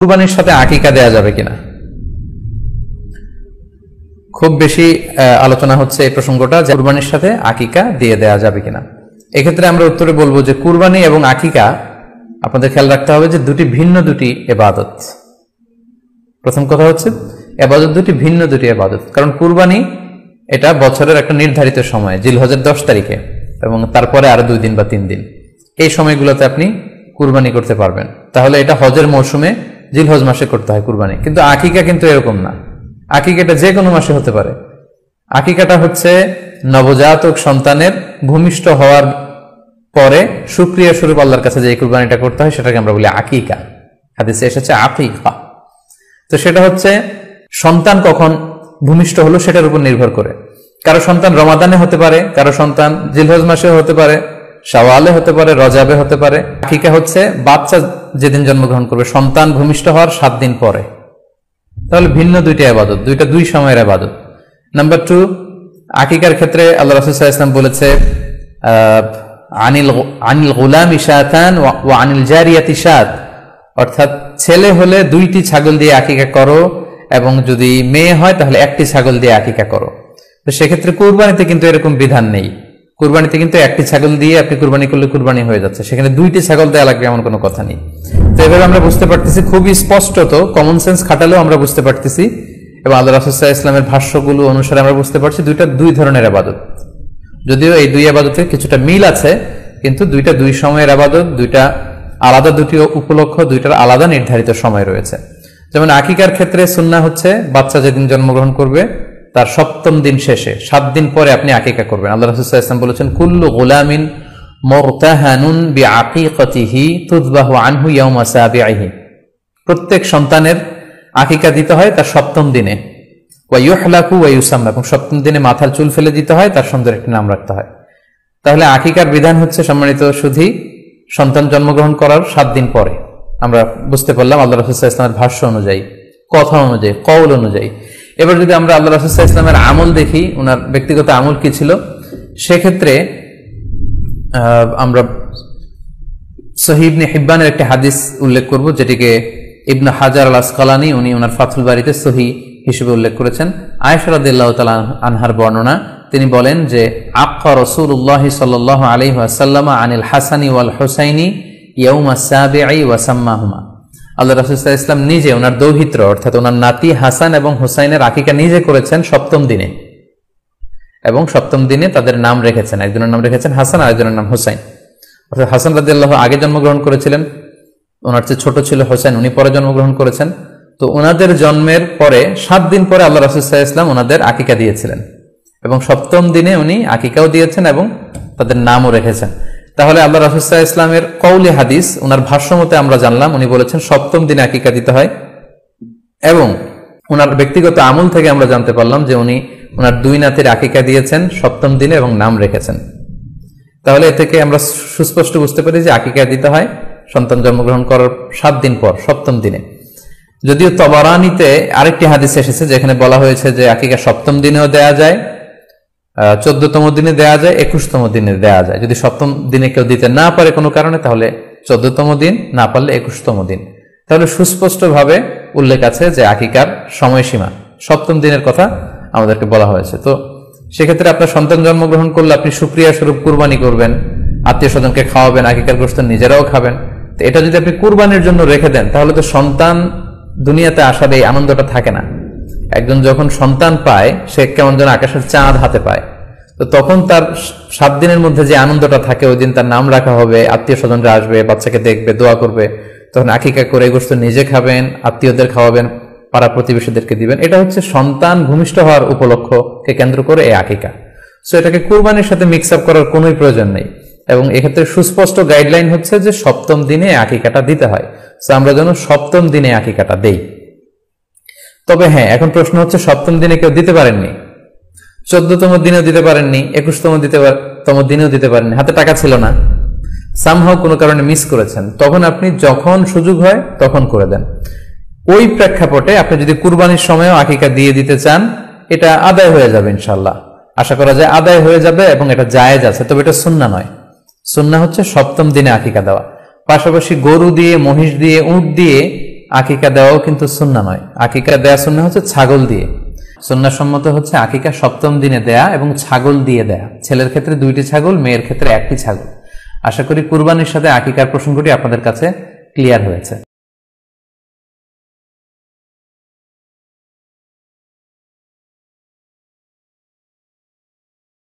কুরবানির সাথে আকিকা দেয়া যাবে কিনা, খুব বেশি আলোচনা হচ্ছে এই প্রসঙ্গটা যে কুরবানির সাথে আকিকা দিয়ে দেয়া যাবে কিনা। এক্ষেত্রে আমরা উত্তরে বলবো যে কুরবানি এবং আকিকা আপনাদের খেয়াল রাখতে হবে যে দুটি ভিন্ন দুটি ইবাদত। প্রথম কথা হচ্ছে ইবাদত দুটি ভিন্ন দুটি ইবাদত, কারণ কুরবানি এটা বছরের একটা নির্ধারিত সময়, জিলহজের 10 তারিখে, এবং তারপরে আরো 2 দিন বা 3 দিন, এই সময়গুলোতে আপনি কুরবানি করতে পারবেন। তাহলে এটা হজের মৌসুমে জিলহজ মাসে করতে হয় কুরবানি, কিন্তু আকিকা কিন্তু এরকম না। আকিকাটা যে কোনো মাসে হতে পারে। আকিকাটা হচ্ছে নবজাতক সন্তানের ভূমিষ্ঠ হওয়ার পরে শুকরিয়া স্বরূপ আল্লাহর কাছে যে কুরবানিটা করতে হয় সেটাকে আমরা বলি আকিকা। হাদিসে এসেছে আকিকা। তো সেটা হচ্ছে সন্তান কখন ভূমিষ্ঠ হলো সেটার উপর নির্ভর করে। কারো সন্তান রমাদানে হতে পারে, কারো সন্তান জিলহজ মাসে হতে পারে, শাওয়ালে হতে পারে, রজাবে হতে পারে। আকিকা হচ্ছে বাচ্চা যেদিন জন্মগ্রহণ করবে, সন্তান ভূমিষ্ঠ হওয়ার 7 দিন পরে। তাহলে ভিন্ন দুইটা ইবাদত, দুই সময়ের ইবাদত। নাম্বার 2, আকিকার ক্ষেত্রে আল্লাহ রাসূল সাল্লাল্লাহু আলাইহি ওয়াসাল্লাম বলেছে আনিল গুলামি শাতান ওয়া আনিল জারিয়াতি শাত, অর্থাৎ ছেলে হলে 2টি ছাগল দিয়ে আকিকা করো, এবং যদি মেয়ে হয় তাহলে 1টি ছাগল দিয়ে আকিকা করো। তো সেক্ষেত্রে কুরবানিতে কিন্তু এরকম বিধান নেই। কুরবানিতে কিন্তু 1টি ছাগল দিয়ে আপনি কুরবানি করলে কুরবানি হয়ে যাচ্ছে, সেখানে 2টি ছাগল দেওয়া লাগবে এমন কোনো কথা নেই। তো এভাবে আমরা বুঝতে পারতেছি, খুবই স্পষ্টত কমন সেন্স খাটালেও আমরা বুঝতে পারতেছি, এবং আল্লাহ রাসূল সাল্লাল্লাহু আলাইহি ওয়াসাল্লামের ভাষ্যগুলো অনুসারে আমরা বুঝতে পারছি দুইটা 2 ধরনের ইবাদত। যদিও এই 2 ইবাদতে কিছুটা মিল আছে, কিন্তু দুইটা 2 সময়ের ইবাদত, দুইটা আলাদা, দুটি উপলক্ষ, দুইটার আলাদা নির্ধারিত সময় রয়েছে। যেমন আকিকার ক্ষেত্রে সুন্নাহ হচ্ছে বাচ্চা যেদিন জন্মগ্রহণ করবে তার 7ম দিন শেষে 7 দিন পরে আপনি আকিকা করবেন। আল্লাহ রাসূল সাল্লাল্লাহু আলাইহি ওয়াসাল্লাম বলেছেন কুল্লু গুলামিন মুরতাহানুন বিআকিকাতিহি তুযবাহু আনহু ইয়াওমা সাবিহি, প্রত্যেক সন্তানের আকিকা দিতে হয় তার 7ম দিনে, ওয়া ইউহলাকু ওয়া ইউসাম্মা, এবং 7ম দিনে মাথার চুল ফেলে দিতে হয়, তার সুন্দর একটি নাম রাখতে হয়। তাহলে আকিকার বিধান হচ্ছে সম্মানিত সুধী সন্তান জন্মগ্রহণ করার 7 দিন পরে। আমরা বুঝতে পারলাম আল্লাহ রাসূল সাল্লাল্লাহু আলাইহি ওয়াসাল্লামের ভাষ্য অনুযায়ী, কথা অনুযায়ী, কওল অনুযায়ী। এবার যদি আমরা আল্লাহ রাসূল সাল্লাল্লাহু আলাইহি ওয়াসাল্লামের আমল দেখি, ওনার ব্যক্তিগত আমল কি ছিল, সেক্ষেত্রে আমরা সহিহ ইবনে হিব্বানের একটি হাদিস উল্লেখ করব, যেটিকে ইবনে হাজার আল আসকালানী উনি ওনার ফাথুল বারীতে সহিহ হিসেবে উল্লেখ করেছেন। আয়েশা রাদিয়াল্লাহু তাআলা আনহার বর্ণনা, তিনি বলেন যে আক্কা রাসূলুল্লাহ সাল্লাল্লাহু আলাইহি ওয়াসাল্লাম আনিল হাসানি ওয়াল হুসাইনি ইয়াউমা সাবিঈ ওয়া সাম্মাহুমা, আল্লাহ রাসূল সাল্লাল্লাহু আলাইহি ওয়াসাল্লাম নিজে ওনার দৌহিত্র অর্থাৎ ওনার নাতি হাসান এবং হুসাইনের আকিকা নিজে করেছেন 7ম দিনে, এবং 7ম দিনে তাদের নাম রেখেছেন। একজনের নাম রেখেছেন হাসান, আরেকজনের নাম হুসাইন। অর্থাৎ হাসান রাদিয়াল্লাহু আগে জন্মগ্রহণ করেছিলেন, ওনার চেয়ে ছোট ছিল হুসাইন, উনি পরে জন্মগ্রহণ করেছেন। তো ওনাদের জন্মের পরে 7 দিন পরে আল্লাহ রাসূল সাল্লাল্লাহু আলাইহি ওয়াসাল্লাম ওনাদের আকিকা দিয়েছিলেন, এবং 7ম দিনে উনি আকিকাও দিয়েছেন এবং তাদের নামও রেখেছেন। তাহলে আল্লাহ রাসূল সাল্লাল্লাহু আলাইহি ওয়াসাল্লামের কওলি হাদিস, ওনার ভাষ্য মতে আমরা জানলাম উনি বলেছেন 7ম দিনে আকিকা দিতে হয়, এবং ওনার ব্যক্তিগত আমল থেকে আমরা জানতে পারলাম যে উনি ওনার 2 নাতির আকিকা দিয়েছেন 7ম দিনে এবং নাম রেখেছেন। তাহলে এ থেকে আমরা সুস্পষ্ট বুঝতে পারি যে আকিকা দিতে হয় সন্তান জন্মগ্রহণ করার 7 দিন পর, 7ম দিনে। যদিও তবারানীতে আরেকটি হাদিস এসেছে যেখানে বলা হয়েছে যে আকিকা 7ম দিনেও দেয়া যায়, 14তম দিনে দেয়া যায়, 21তম দিনে দেয়া যায়। যদি 7ম দিনে কেউ দিতে না পারে কোনো কারণে, তাহলে 14তম দিন, না পারলে 21তম দিন। তাহলে সুস্পষ্টভাবে উল্লেখ আছে যে আকিকার সময়সীমা 7ম দিনের কথা আমাদেরকে বলা হয়েছে। তো সেক্ষেত্রে আপনার সন্তান জন্মগ্রহণ করলে আপনি শুকরিয়া স্বরূপ কুরবানি করবেন, আত্মীয় স্বজনকে খাওয়াবেন, আকিকার গোশত নিজেরাও খাবেন। তো এটা যদি আপনি কুরবানির জন্য রেখে দেন, তাহলে তো সন্তান দুনিয়াতে আসার এই আনন্দটা থাকে না। একজন যখন সন্তান পায়, সে কেমন যেন আকাশের চাঁদ হাতে পায়। তো তখন তার 7 দিনের মধ্যে যে আনন্দটা থাকে, ওই দিন তার নাম রাখা হবে, আত্মীয় স্বজনরা আসবে, বাচ্চাকে দেখবে, দোয়া করবে, তখন আকিকা করে গোশত নিজে খাবেন, আত্মীয়দের খাওয়াবেন, পাড়া প্রতিবেশীদেরকে দিবেন। এটা হচ্ছে সন্তান ভূমিষ্ঠ হওয়ার উপলক্ষকে কেন্দ্র করে এই আকিকা। সো এটাকে কুরবানির সাথে মিক্স আপ করার কোনো প্রয়োজন নেই, এবং এক্ষেত্রে সুস্পষ্ট গাইডলাইন হচ্ছে যে 7ম দিনে আকিকাটা দিতে হয়। সো আমরা যেন 7ম দিনে আকিকাটা দেই। তবে হ্যাঁ, এখন প্রশ্ন হচ্ছে 7ম দিনে কেউ দিতে পারেননি, 14তম দিনেও দিতে পারেননি, 21তম দিনেও দিতে পারেননি, হাতে টাকা ছিল না, সামহাও কোনো কারণে মিস করেছেন, তখন আপনি যখন সুযোগ হয় তখন করে দেন। ওই প্রেক্ষাপটে আপনি যদি কুরবানির সময়ও আকিকা দিয়ে দিতে চান, এটা আদায় হয়ে যাবে ইনশাআল্লাহ। আশা করা যায় আদায় হয়ে যাবে, এবং এটা জায়েজ আছে। তবে এটা সুন্নাহ নয়। সুন্নাহ হচ্ছে 7ম দিনে আকিকা দেওয়া। পাশাপাশি গরু দিয়ে, মহিষ দিয়ে, উট দিয়ে আকিকা দেওয়াও কিন্তু সুন্নাহ নয়। আকিকা দেয়া সুন্নাহ হচ্ছে ছাগল দিয়ে। সুন্নাহসম্মত হচ্ছে আকিকা 7ম দিনে দেয়া এবং ছাগল দিয়ে দেয়া। ছেলের ক্ষেত্রে 2টি ছাগল, মেয়ের ক্ষেত্রে 1টি ছাগল। আশা করি কুরবানির সাথে আকিকার প্রসঙ্গটি আপনাদের কাছে ক্লিয়ার হয়েছে।